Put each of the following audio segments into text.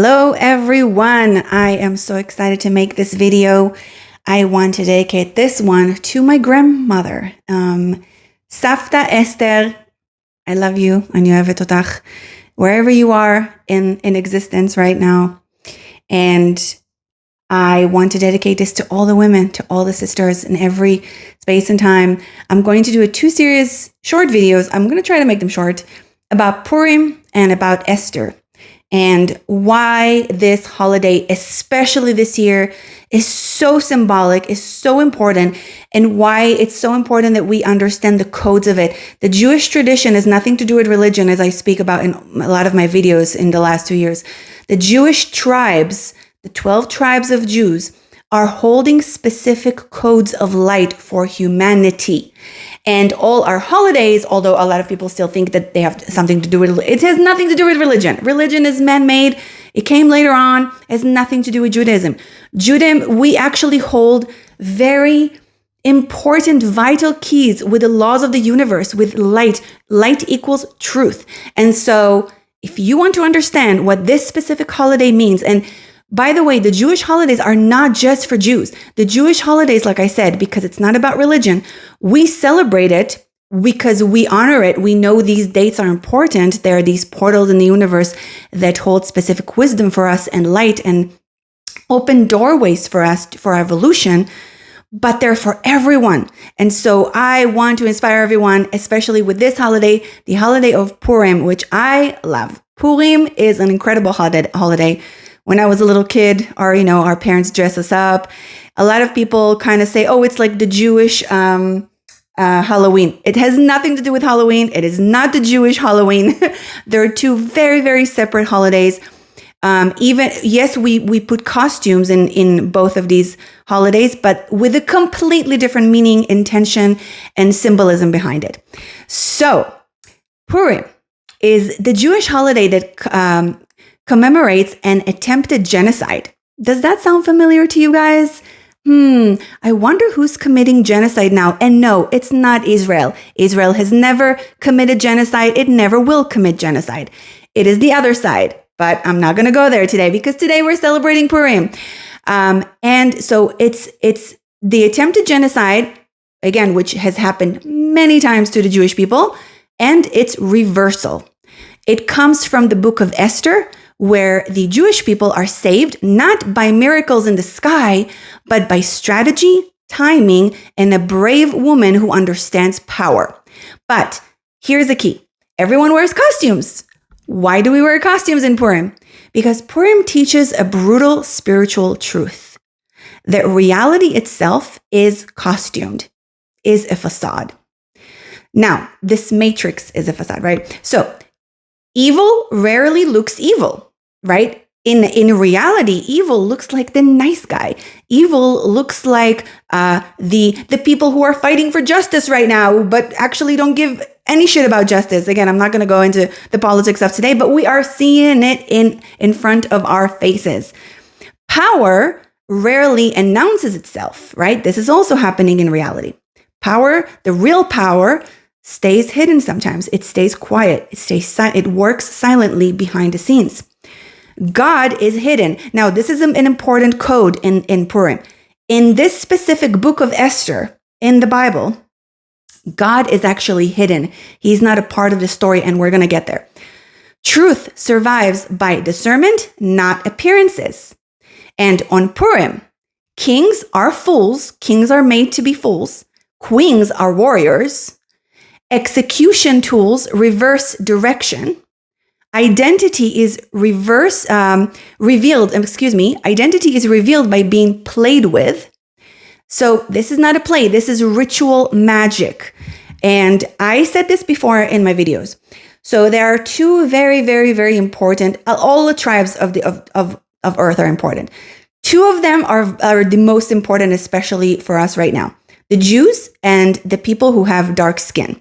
Hello everyone, I am so excited to make this video. I want to dedicate this one to my grandmother. Savta Esther, I love you, אני אוהבת אותך, wherever you are in existence right now. And I want to dedicate this to all the women, to all the sisters in every space and time. I'm going to do 2 series short videos. I'm going to try to make them short about Purim and about Esther, and why this holiday, especially this year, is so symbolic, is so important, and why it's so important that we understand the codes of it. The Jewish tradition has nothing to do with religion, as I speak about in a lot of my videos in the last 2 years. The Jewish tribes, the 12 tribes of Jews, are holding specific codes of light for humanity. And all our holidays, although a lot of people still think that they have something to do with it, has nothing to do with religion. Religion is man-made. It came later on. It has nothing to do with Judaism. Judaism, we actually hold very important, vital keys with the laws of the universe, with light. Light equals truth. And so if you want to understand what this specific holiday means, and by the way, the Jewish holidays are not just for Jews. The Jewish holidays, like I said, because it's not about religion, we celebrate it because we honor it. We know these dates are important. There are these portals in the universe that hold specific wisdom for us and light and open doorways for us for our evolution, but they're for everyone. And so I want to inspire everyone, especially with this holiday, the holiday of Purim, which I love. Purim is an incredible holiday. When I was a little kid, our parents dress us up. A lot of people kind of say, oh, it's like the Jewish Halloween. It has nothing to do with Halloween. It is not the Jewish Halloween. There are 2 very, very separate holidays. Yes, we put costumes in both of these holidays, but with a completely different meaning, intention, and symbolism behind it. So Purim is the Jewish holiday that commemorates an attempted genocide. Does that sound familiar to you guys? I wonder who's committing genocide now. And no, it's not Israel. Israel has never committed genocide. It never will commit genocide. It is the other side. But I'm not going to go there today because today we're celebrating Purim. And so it's the attempted genocide, again, which has happened many times to the Jewish people, and its reversal. It comes from the book of Esther, where the Jewish people are saved not by miracles in the sky, but by strategy, timing, and a brave woman who understands power. But here's the key. Everyone wears costumes. Why do we wear costumes in Purim? Because Purim teaches a brutal spiritual truth, that reality itself is costumed, is a facade. Now, this matrix is a facade, right? So evil rarely looks evil. Right? In reality, evil looks like the nice guy. Evil looks like the people who are fighting for justice right now, but actually don't give any shit about justice. Again, I'm not going to go into the politics of today, but we are seeing it in front of our faces. Power rarely announces itself, right? This is also happening in reality. Power, the real power, stays hidden sometimes. It stays quiet. It works silently behind the scenes. God is hidden. Now, this is an important code in Purim. In this specific book of Esther in the Bible, God is actually hidden. He's not a part of the story, and we're going to get there. Truth survives by discernment, not appearances. And on Purim, kings are fools. Kings are made to be fools. Queens are warriors. Execution tools reverse direction. Identity is revealed. Identity is revealed by being played with. So this is not a play. This is ritual magic. And I said this before in my videos. So there are 2 very, very, very important. All the tribes of Earth are important. 2 of them are the most important, especially for us right now: the Jews and the people who have dark skin.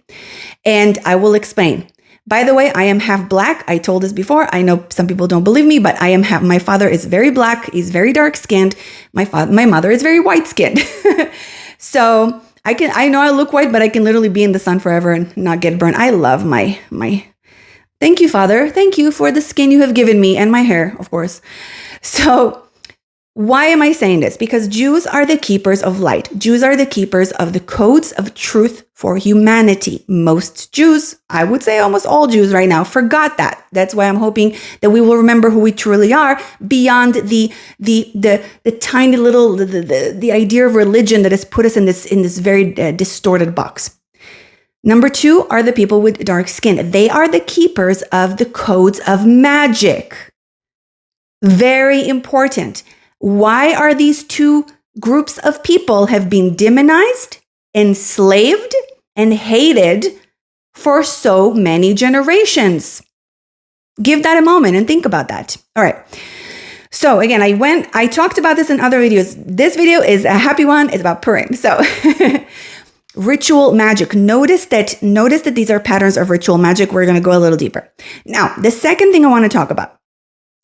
And I will explain. By the way, I am half black. I told this before. I know some people don't believe me, but my father is very black. He's very dark skinned. My mother is very white skinned. So I know I look white, but I can literally be in the sun forever and not get burned. I love my Thank you, Father. Thank you for the skin you have given me and my hair, of course. So why am I saying this? Because Jews are the keepers of light. Jews are the keepers of the codes of truth for humanity. Most Jews, I would say almost all Jews right now, forgot that. That's why I'm hoping that we will remember who we truly are beyond the tiny little the idea of religion that has put us in this very distorted box. Number 2 are the people with dark skin. They are the keepers of the codes of magic. Very important. Why are these 2 groups of people have been demonized, enslaved, and hated for so many generations? Give that a moment and think about that. All right. So again, I talked about this in other videos. This video is a happy one. It's about Purim. So ritual magic. Notice that these are patterns of ritual magic. We're going to go a little deeper. Now, the second thing I want to talk about,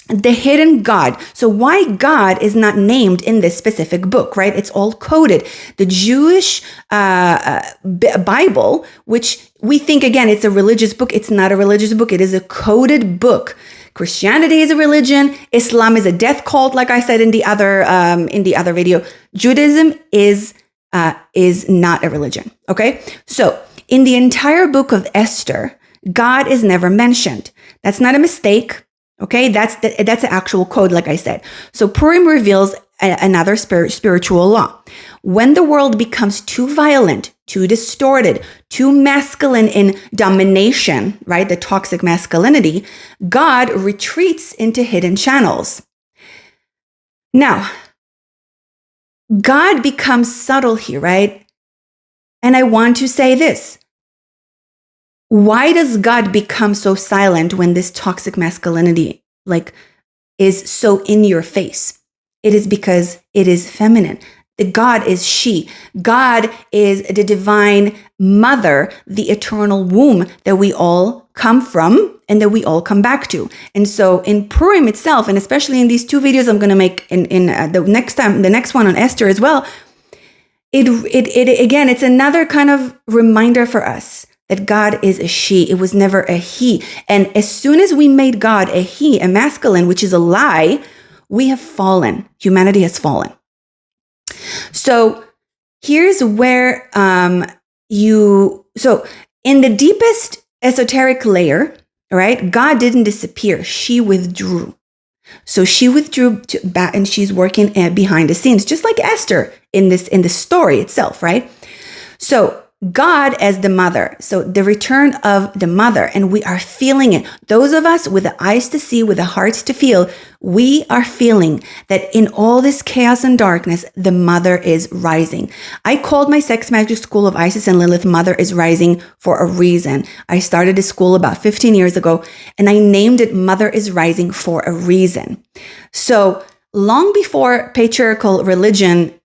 the hidden God. So why God is not named in this specific book, right? It's all coded. The Jewish Bible, which we think, again, it's a religious book. It's not a religious book. It is a coded book. Christianity is a religion. Islam is a death cult, like I said in the other video. Judaism is not a religion, okay? So in the entire book of Esther, God is never mentioned. That's not a mistake. Okay, that's an actual code, like I said. So Purim reveals another spiritual law. When the world becomes too violent, too distorted, too masculine in domination, right, the toxic masculinity, God retreats into hidden channels. Now, God becomes subtle here, right? And I want to say this. Why does God become so silent when this toxic masculinity is so in your face? It is because it is feminine. God is she. God is the divine mother, the eternal womb that we all come from and that we all come back to. And so in Purim itself, and especially in these 2 videos I'm going to make in the next one on Esther as well, again, it's another kind of reminder for us that God is a she. It was never a he. And as soon as we made God a he, a masculine, which is a lie, we have fallen. Humanity has fallen. So here's where so in the deepest esoteric layer, right, God didn't disappear. She withdrew. So she withdrew back, and she's working behind the scenes, just like Esther in the story itself, right? So God as the mother. So the return of the mother, and we are feeling it. Those of us with the eyes to see, with the hearts to feel, we are feeling that in all this chaos and darkness, the mother is rising. I called my sex magic school of Isis and Lilith Mother is Rising for a reason. I started a school about 15 years ago, and I named it Mother is Rising for a reason. So long before patriarchal religion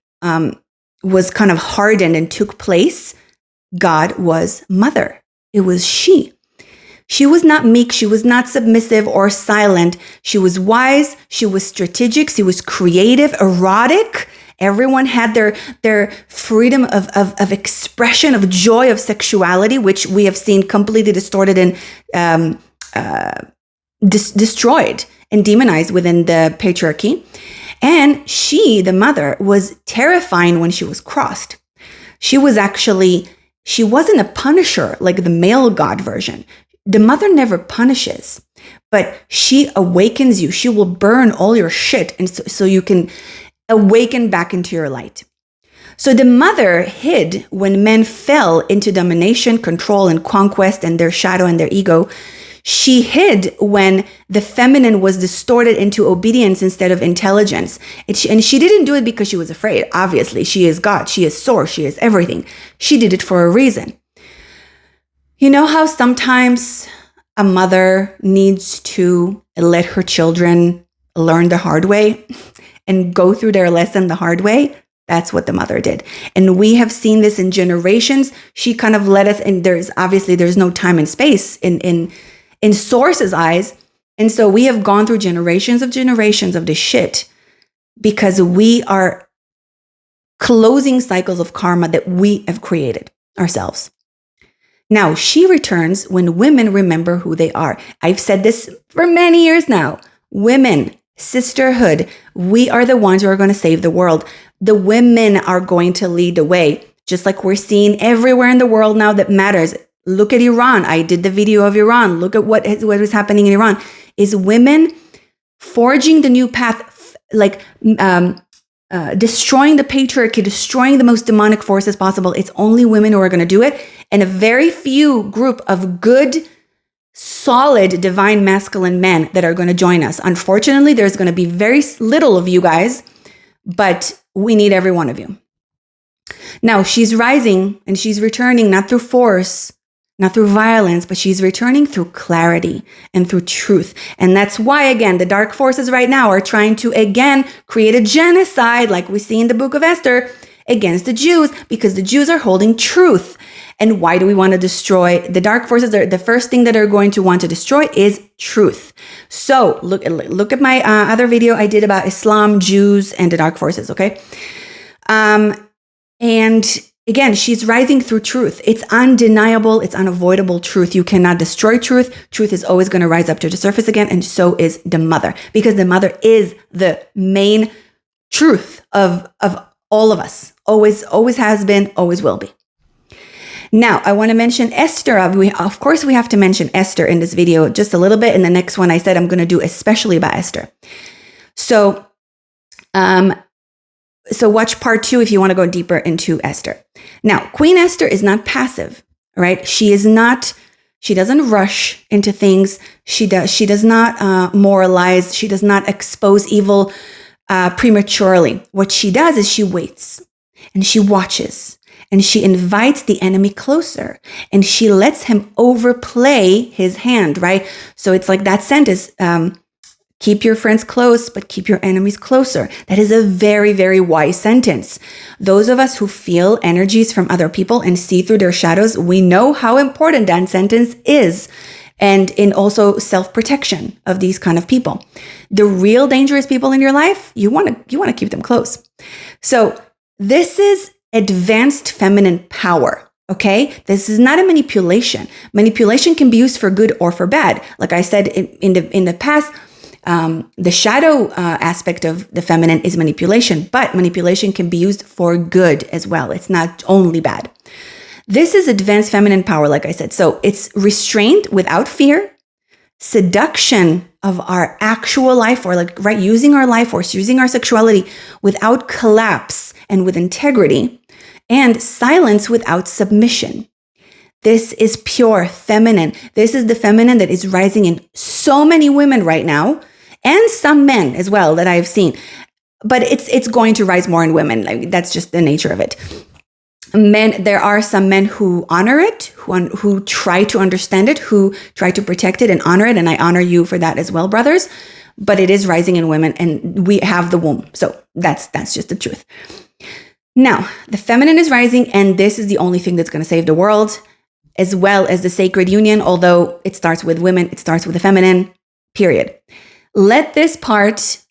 was kind of hardened and took place, God was mother. It was she. She was not meek. She was not submissive or silent. She was wise. She was strategic. She was creative, erotic. Everyone had their freedom of expression, of joy, of sexuality, which we have seen completely distorted and destroyed and demonized within the patriarchy. And she, the mother, was terrifying when she was crossed. She wasn't a punisher like the male God version. The mother never punishes, but she awakens you. She will burn all your shit, and so you can awaken back into your light. So the mother hid when men fell into domination, control, and conquest, and their shadow and their ego. She hid when the feminine was distorted into obedience instead of intelligence. And she didn't do it because she was afraid. Obviously, she is God. She is source. She is everything. She did it for a reason. You know how sometimes a mother needs to let her children learn the hard way and go through their lesson the hard way? That's what the mother did. And we have seen this in generations. She kind of led us, and there's no time and space in Source's eyes. And so we have gone through generations of this shit because we are closing cycles of karma that we have created ourselves. Now, she returns when women remember who they are. I've said this for many years now. Women, sisterhood, we are the ones who are going to save the world. The women are going to lead the way, just like we're seeing everywhere in the world now that matters. Look at Iran. I did the video of Iran. Look at what was happening in Iran. Is women forging the new path, like destroying the patriarchy, destroying the most demonic forces possible. It's only women who are going to do it. And a very few group of good, solid, divine masculine men that are going to join us. Unfortunately, there's going to be very little of you guys, but we need every one of you. Now, she's rising and she's returning not through force, not through violence, but she's returning through clarity and through truth. And that's why, again, the dark forces right now are trying to, again, create a genocide like we see in the book of Esther against the Jews, because the Jews are holding truth. And why do we want to destroy the dark forces? The first thing that are going to want to destroy is truth. So look at my other video I did about Islam, Jews, and the dark forces, okay? And again, she's rising through truth. It's undeniable. It's unavoidable truth. You cannot destroy truth. Truth is always going to rise up to the surface again. And so is the mother, because the mother is the main truth of all of us. Always has been, always will be. Now, I want to mention Esther. Of course, we have to mention Esther in this video just a little bit. In the next one, I said I'm going to do especially about Esther. So watch part 2 if you want to go deeper into Esther. Now, Queen Esther is not passive, right? She doesn't rush into things. She does not moralize. She does not expose evil prematurely. What she does is she waits and she watches and she invites the enemy closer and she lets him overplay his hand, right? So it's like that sentence, keep your friends close, but keep your enemies closer. That is a very, very wise sentence. Those of us who feel energies from other people and see through their shadows, we know how important that sentence is. And in also self-protection of these kind of people. The real dangerous people in your life, you want to keep them close. So this is advanced feminine power. Okay, this is not a manipulation. Manipulation can be used for good or for bad. Like I said in the past, the shadow aspect of the feminine is manipulation, but manipulation can be used for good as well. It's not only bad. This is advanced feminine power, like I said. So it's restraint without fear, seduction of our actual life, or using our life force, using our sexuality without collapse and with integrity, and silence without submission. This is pure feminine. This is the feminine that is rising in so many women right now, and some men as well that I've seen. But it's going to rise more in women. That's just the nature of it. Men, there are some men who honor it, who try to understand it, who try to protect it and honor it. And I honor you for that as well, brothers. But it is rising in women, and we have the womb. So that's just the truth. Now, the feminine is rising, and this is the only thing that's going to save the world, as well as the sacred union. Although it starts with women, it starts with the feminine, period. Let this part,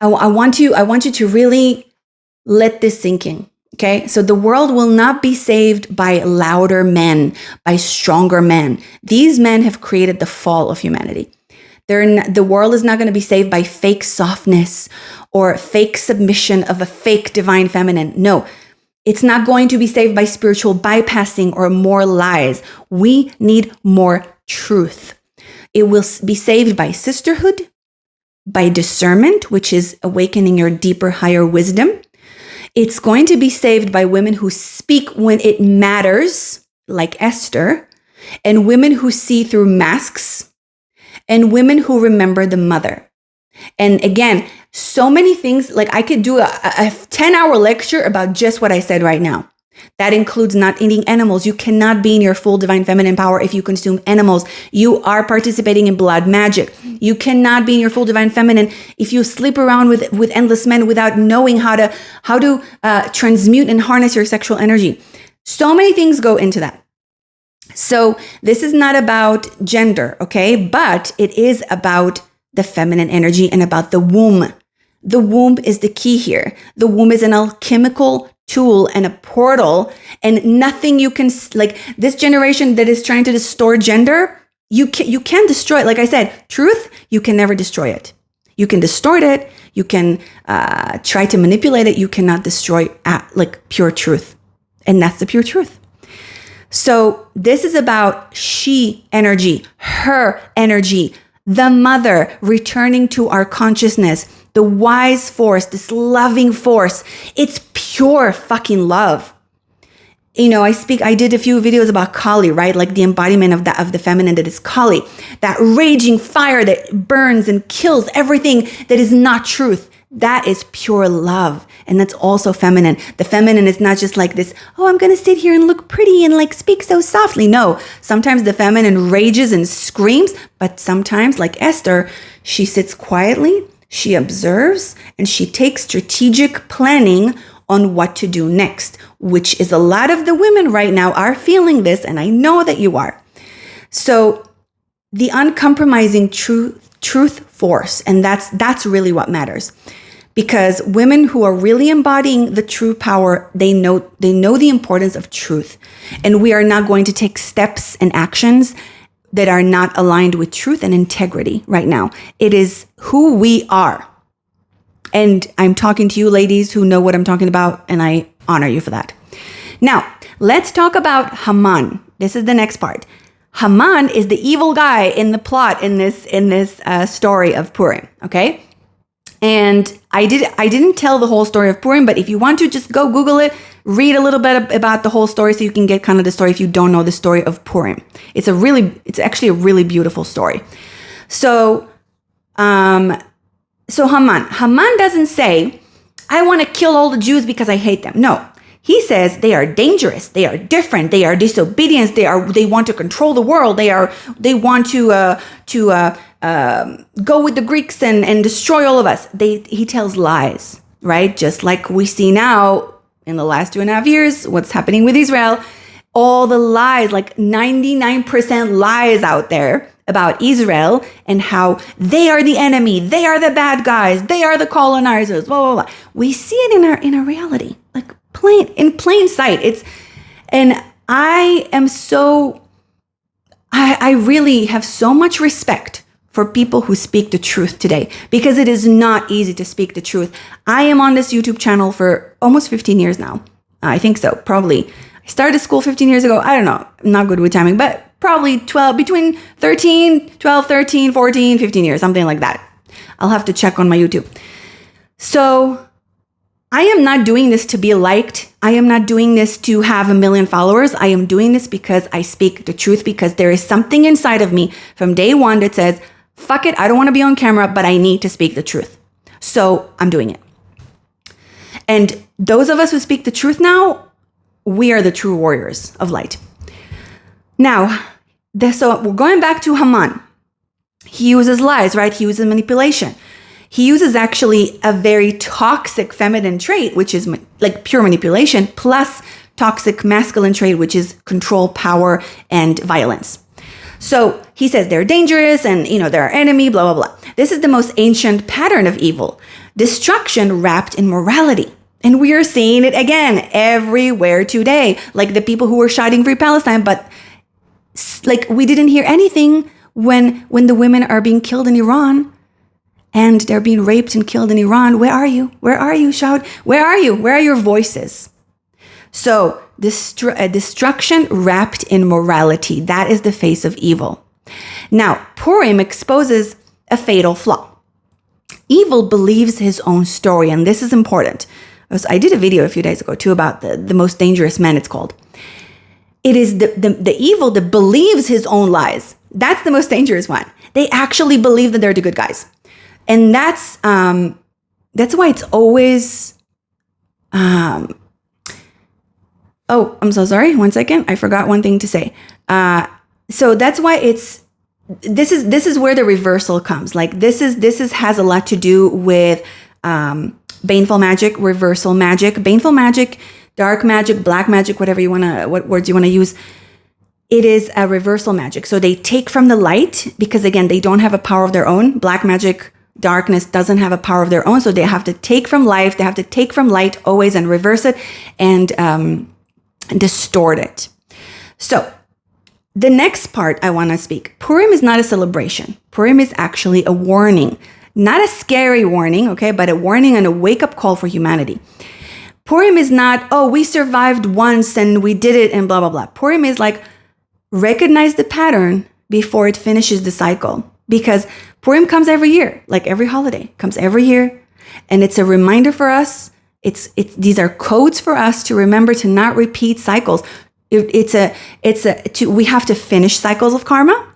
I want you to really let this sink in. Okay, so the world will not be saved by louder men, by stronger men. These men have created the fall of humanity. The world is not going to be saved by fake softness or fake submission of a fake divine feminine. No, it's not going to be saved by spiritual bypassing or more lies. We need more truth. It will be saved by sisterhood, by discernment, which is awakening your deeper, higher wisdom. It's going to be saved by women who speak when it matters, like Esther, and women who see through masks, and women who remember the mother. And again, so many things, like I could do a 10-hour lecture about just what I said right now. That includes not eating animals. You cannot be in your full divine feminine power if you consume animals. You are participating in blood magic. You cannot be in your full divine feminine if you sleep around with endless men without knowing how to transmute and harness your sexual energy. So many things go into that. So this is not about gender, okay? But it is about the feminine energy and about the womb. The womb is the key here. The womb is an alchemical tool and a portal, and nothing you can, like this generation that is trying to distort gender, you can destroy it. Like I said, truth, you can never destroy it. You can distort it. You can try to manipulate it. You cannot destroy like pure truth. And that's the pure truth. So this is about she energy, her energy, the mother returning to our consciousness, the wise force, this loving force. It's pure fucking love. You know, I did a few videos about Kali, right? Like the embodiment of the feminine that is Kali, that raging fire that burns and kills everything that is not truth. That is pure love. And that's also feminine. The feminine is not just like this, oh, I'm going to sit here and look pretty and like speak so softly. No, sometimes the feminine rages and screams, but sometimes like Esther, she sits quietly, she observes, and she takes strategic planning on what to do next, which is a lot of the women right now are feeling this. And I know that you are. So the uncompromising truth force. And that's really what matters, because women who are really embodying the true power, they know the importance of truth. And we are not going to take steps and actions that are not aligned with truth and integrity right now. It is who we are. And I'm talking to you ladies who know what I'm talking about, and I honor you for that. Now, let's talk about Haman. This is the next part. Haman is the evil guy in the plot in this story of Purim, okay? And I didn't tell the whole story of Purim, but if you want to, just go Google it, read a little bit about the whole story so you can get kind of the story if you don't know the story of Purim. It's actually a really beautiful story. So Haman doesn't say, I want to kill all the Jews because I hate them. No. He says they are dangerous, they are different, they are disobedient, they want to control the world, they want to go with the Greeks and destroy all of us. He tells lies, right? Just like we see now in the last 2.5 years, what's happening with Israel, all the lies, like 99% lies out there about Israel and how they are the enemy, they are the bad guys, they are the colonizers, blah, blah, blah. We see it in our reality, like in plain sight. And I really have so much respect for people who speak the truth today, because it is not easy to speak the truth. I am on this YouTube channel for almost 15 years now. I think so, probably. I started school 15 years ago. I don't know. I'm not good with timing, but probably 12, 13, 14, 15 years, something like that. I'll have to check on my YouTube. So I am not doing this to be liked. I am not doing this to have 1 million followers. I am doing this because I speak the truth, because there is something inside of me from day one that says, fuck it, I don't want to be on camera, but I need to speak the truth. So I'm doing it. And those of us who speak the truth now, we are the true warriors of light. Now, so we're going back to Haman. He uses lies, right? He uses manipulation. He uses actually a very toxic feminine trait, which is like pure manipulation, plus toxic masculine trait, which is control, power, and violence. So he says they're dangerous and, they're our enemy, blah, blah, blah. This is the most ancient pattern of evil. Destruction wrapped in morality. And we are seeing it again everywhere today. Like the people who were shouting free Palestine, but like we didn't hear anything when the women are being killed in Iran and they're being raped and killed in Iran. Where are you? Where are you? Shout. Where are you? Where are your voices? So destruction wrapped in morality. That is the face of evil. Now, Purim exposes a fatal flaw. Evil believes his own story, and this is important. I did a video a few days ago too about the most dangerous man, it's called. It is the evil that believes his own lies. That's the most dangerous one. They actually believe that they're the good guys. And that's why it's always, oh, I'm so sorry. 1 second. I forgot one thing to say. So that's why this is where the reversal comes. Like this has a lot to do with, baneful magic, reversal magic, baneful magic, dark magic, black magic, what words you want to use. It is a reversal magic. So they take from the light because again, they don't have a power of their own. Black magic, darkness doesn't have a power of their own. So they have to take from life, they have to take from light always and reverse it and distort it. So the next part I want to speak, Purim is not a celebration. Purim is actually a warning, not a scary warning, okay, but a warning and a wake-up call for humanity. Purim is not, oh, we survived once and we did it and blah, blah, blah. Purim is like, recognize the pattern before it finishes the cycle. Because Purim comes every year, like every holiday comes every year. And it's a reminder for us. These are codes for us to remember to not repeat cycles. We have to finish cycles of karma,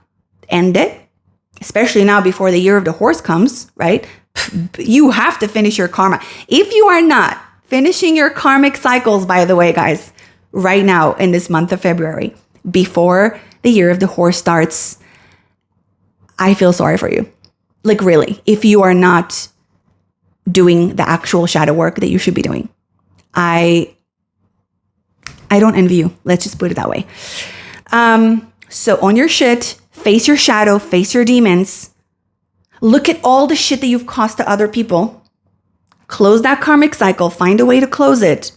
end it, especially now before the year of the horse comes, right? You have to finish your karma. If you are not finishing your karmic cycles, by the way, guys, right now in this month of February, before the year of the horse starts, I feel sorry for you. Like really, if you are not doing the actual shadow work that you should be doing. I don't envy you. Let's just put it that way. So own your shit, face your shadow, face your demons. Look at all the shit that you've caused to other people. Close that karmic cycle, find a way to close it,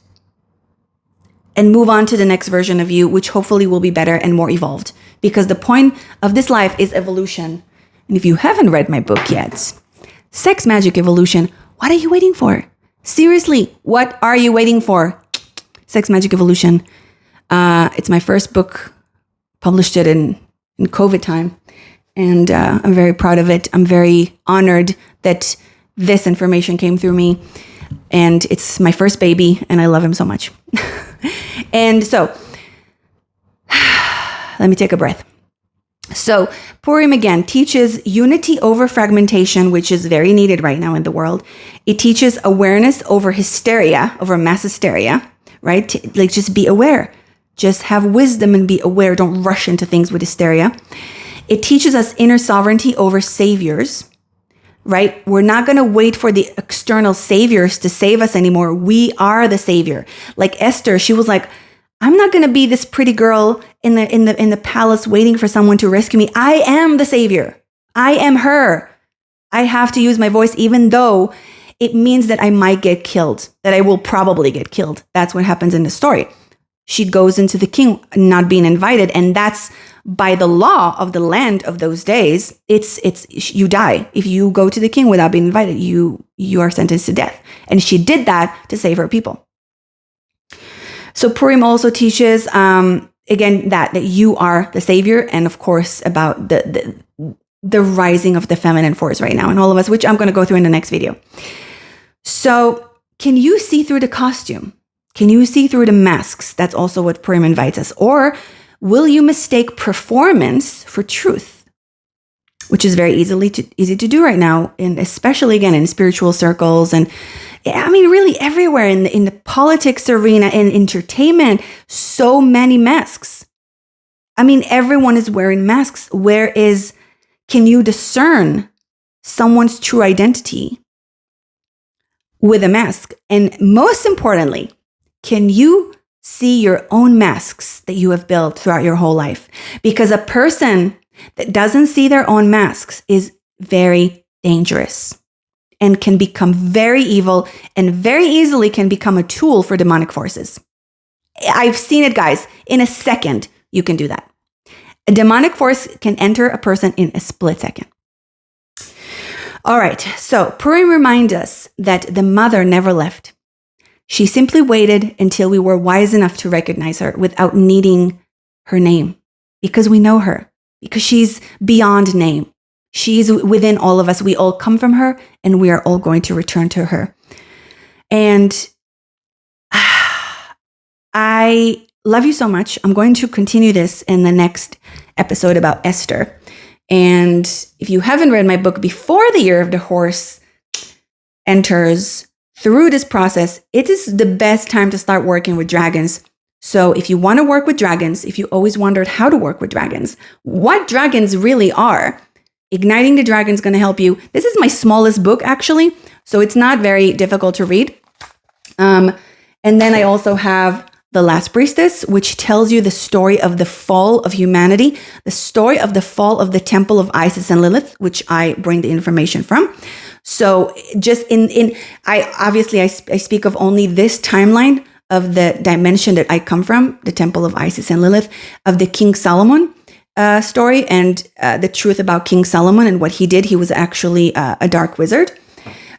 and move on to the next version of you, which hopefully will be better and more evolved. Because the point of this life is evolution. And if you haven't read my book yet, Sex Magic Evolution, what are you waiting for? Seriously, what are you waiting for? Sex Magic Evolution. It's my first book. Published it in COVID time. And I'm very proud of it. I'm very honored that this information came through me. And it's my first baby, and I love him so much. And so, let me take a breath. So, Purim again teaches unity over fragmentation, which is very needed right now in the world. It teaches awareness over hysteria, over mass hysteria, right? Like just be aware. Just have wisdom and be aware. Don't rush into things with hysteria. It teaches us inner sovereignty over saviors, right? We're not going to wait for the external saviors to save us anymore. We are the savior. Like Esther, she was like, I'm not going to be this pretty girl in the palace waiting for someone to rescue me. I am the savior. I am her. I have to use my voice, even though it means that I might get killed, that I will probably get killed. That's what happens in the story. She goes into the king not being invited, and that's by the law of the land of those days. It's you die if you go to the king without being invited. You are sentenced to death, and she did that to save her people. So Purim also teaches again that you are the savior, and of course about the rising of the feminine force right now in all of us, which I'm going to go through in the next video. So can you see through the costume? Can you see through the masks? That's also what Purim invites us. Or will you mistake performance for truth? Which is very easy to do right now, and especially again in spiritual circles, and I mean really everywhere in the politics arena, in entertainment. So many masks. I mean everyone is wearing masks. Can you discern someone's true identity with a mask? And most importantly, can you see your own masks that you have built throughout your whole life? Because a person that doesn't see their own masks is very dangerous and can become very evil and very easily can become a tool for demonic forces. I've seen it, guys. In a second, you can do that. A demonic force can enter a person in a split second. All right, so Purim reminds us that the mother never left. She simply waited until we were wise enough to recognize her without needing her name, because we know her, because she's beyond name. She's within all of us. We all come from her, and we are all going to return to her. And I love you so much. I'm going to continue this in the next episode about Esther. And if you haven't read my book before the year of the horse enters, through this process, it is the best time to start working with dragons. So if you want to work with dragons, if you always wondered how to work with dragons, what dragons really are, Igniting the Dragon is going to help you. This is my smallest book, actually, so it's not very difficult to read. And then I also have The Last Priestess, which tells you the story of the fall of humanity, the story of the fall of the temple of Isis and Lilith, which I bring the information from. So just I speak of only this timeline of the dimension that I come from, the temple of Isis and Lilith, of the King Solomon story, and the truth about King Solomon and what he did. He was actually a dark wizard.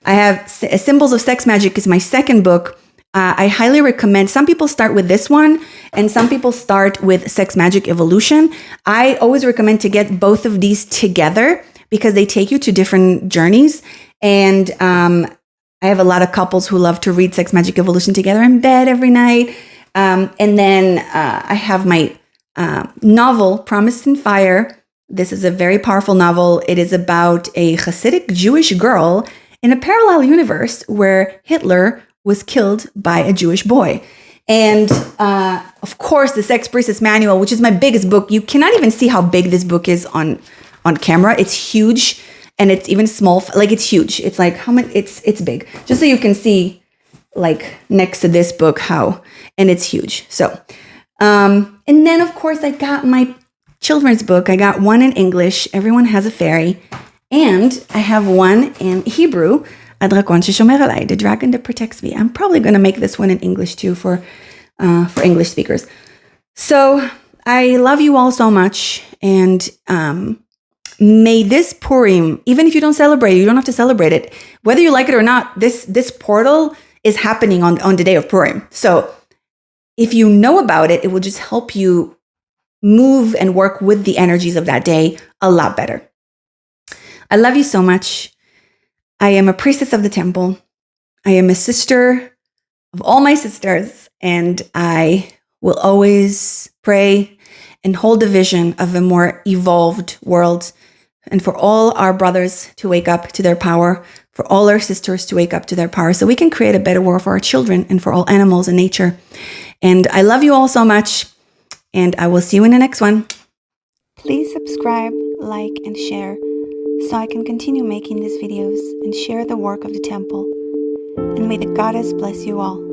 I have Symbols of Sex Magic is my second book. I highly recommend. Some people start with this one, and some people start with Sex Magic Evolution. I always recommend to get both of these together because they take you to different journeys. And I have a lot of couples who love to read Sex Magic Evolution together in bed every night. And then I have my novel, Promised in Fire. This is a very powerful novel. It is about a Hasidic Jewish girl in a parallel universe where Hitler was killed by a Jewish boy. And of course, the Sex Priestess Manual, which is my biggest book. You cannot even see how big this book is on camera. It's huge, and it's even small. Like, it's huge. It's like how much? It's big. Just so you can see, like, next to this book how, and it's huge. So, and then of course I got my children's book. I got one in English. Everyone Has a Fairy, and I have one in Hebrew. Adrakon Sheshomer Alai, the dragon that protects me. I'm probably going to make this one in English too for English speakers. So I love you all so much, and may this Purim, even if you don't celebrate it, you don't have to celebrate it, whether you like it or not. This portal is happening on the day of Purim. So if you know about it, it will just help you move and work with the energies of that day a lot better. I love you so much. I am a priestess of the temple. I am a sister of all my sisters, and I will always pray and hold the vision of a more evolved world, and for all our brothers to wake up to their power, for all our sisters to wake up to their power, so we can create a better world for our children and for all animals and nature. And I love you all so much, and I will see you in the next one. Please subscribe, like, and share, so I can continue making these videos and share the work of the temple. And may the goddess bless you all.